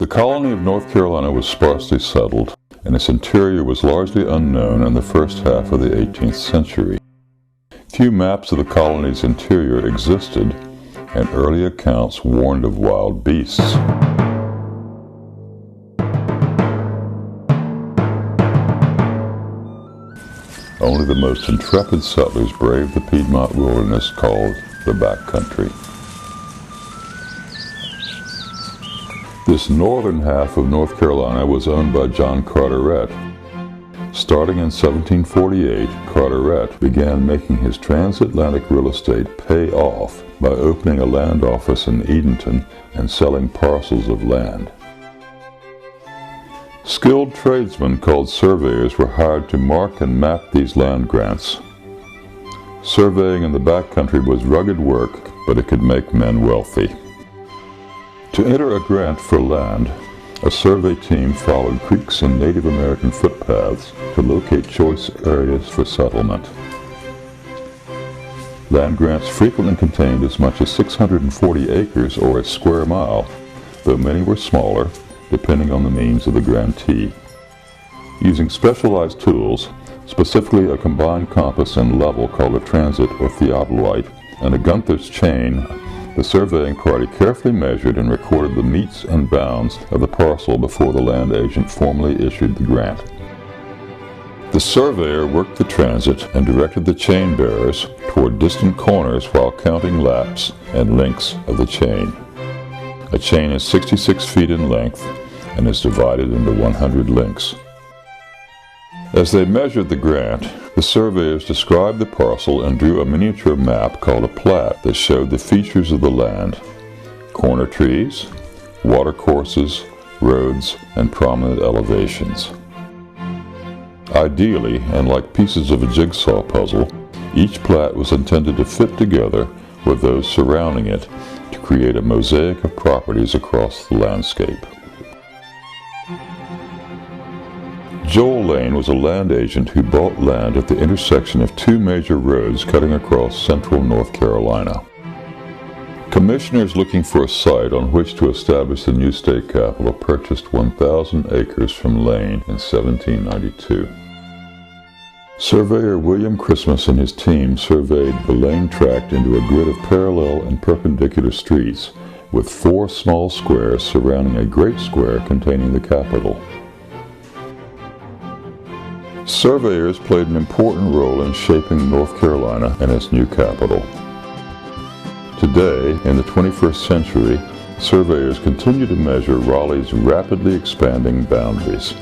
colony of North Carolina was sparsely settled, and its interior was largely unknown in the first half of the 18th century. Few maps of the colony's interior existed, and early accounts warned of wild beasts. Only the most intrepid settlers braved the Piedmont wilderness called the Backcountry. This northern half of North Carolina was owned by John Carteret. Starting in 1748, Carteret began making his transatlantic real estate pay off by opening a land office in Edenton and selling parcels of land. Skilled tradesmen called surveyors were hired to mark and map these land grants. Surveying in the backcountry was rugged work, but it could make men wealthy. To enter a grant for land, a survey team followed creeks and Native American footpaths to locate choice areas for settlement. Land grants frequently contained as much as 640 acres or a square mile, though many were smaller, depending on the means of the grantee. Using specialized tools, specifically a combined compass and level called a transit or theodolite, and a Gunther's chain, the surveying party carefully measured and recorded the metes and bounds of the parcel before the land agent formally issued the grant. The surveyor worked the transit and directed the chain bearers toward distant corners while counting laps and links of the chain. A chain is 66 feet in length and is divided into 100 links. As they measured the grant, the surveyors described the parcel and drew a miniature map called a plat that showed the features of the land: corner trees, watercourses, roads, and prominent elevations. Ideally, and like pieces of a jigsaw puzzle, each plat was intended to fit together with those surrounding it to create a mosaic of properties across the landscape. Joel Lane was a land agent who bought land at the intersection of two major roads cutting across central North Carolina. Commissioners looking for a site on which to establish the new state capital purchased 1,000 acres from Lane in 1792. Surveyor William Christmas and his team surveyed the Lane tract into a grid of parallel and perpendicular streets with 4 small squares surrounding a great square containing the capital. Surveyors played an important role in shaping North Carolina and its new capital. Today, in the 21st century, surveyors continue to measure Raleigh's rapidly expanding boundaries.